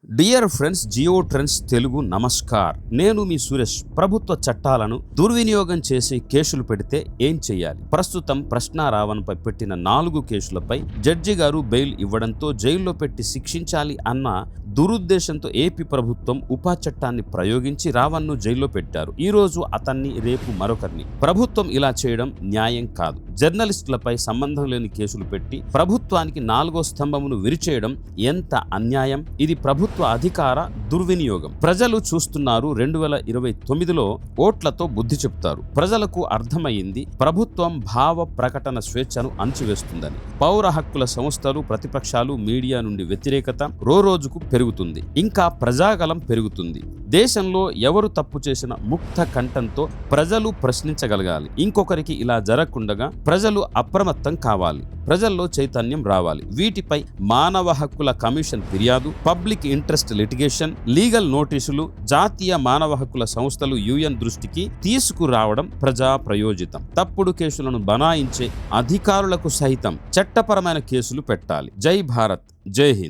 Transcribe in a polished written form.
Dear friends, Jio trends Telugu నమస్కార్. నేను మీ సురేష్. ప్రభుత్వ చట్టాలను దుర్వినియోగం చేసి కేసులు పెడితే ఏం చేయాలి? ప్రస్తుతం ప్రశ్నారావణపై పెట్టిన 4 కేసులపై జడ్జి గారు బెయిల్ ఇవ్వడంతో జైల్లో పెట్టి శిక్షించాలి అన్న దురుద్దేశంతో ఏపీ ప్రభుత్వం ఉపా చట్టాన్ని ప్రయోగించి రావణ్ను జైల్లో పెట్టారు. ఈ రోజు అతన్ని, రేపు మరొకరిని. ప్రభుత్వం ఇలా చేయడం న్యాయం కాదు. జర్నలిస్టులపై సంబంధం లేని కేసులు పెట్టి ప్రభుత్వానికి 4వ స్తంభమును విరిచేయడం ఎంత అన్యాయం! ఇది ప్రభుత్వ అధికార దుర్వినియోగం. ప్రజలు చూస్తున్నారు. 2029లో ఓట్లతో బుద్ధి చెప్తారు. ప్రజలకు అర్థమయ్యింది ప్రభుత్వం భావ ప్రకటన స్వేచ్ఛను అణచివేస్తుందని. పౌర హక్కుల సంస్థలు, ప్రతిపక్షాలు, మీడియా నుండి వ్యతిరేకత రోజుకు పెరుగుతుంది. ఇంకా ప్రజాగలం పెరుగుతుంది. దేశంలో ఎవరు తప్పు చేసిన ముక్త కంఠంతో ప్రజలు ప్రశ్నించగలగాలి. ఇంకొకరికి ఇలా జరగకుండా ప్రజలు అప్రమత్తం కావాలి. ప్రజల్లో చైతన్యం రావాలి. వీటిపై మానవ హక్కుల కమిషన్ ఫిర్యాదు, పబ్లిక్ ఇంట్రెస్ట్ లిటిగేషన్, లీగల్ నోటీసులు, జాతీయ మానవ హక్కుల సంస్థలు UN దృష్టికి తీసుకురావడం ప్రజా ప్రయోజితం. తప్పుడు కేసులను బనాయించే అధికారులకు సైతం చట్టపరమైన కేసులు పెట్టాలి. జై భారత్, జై హింద్.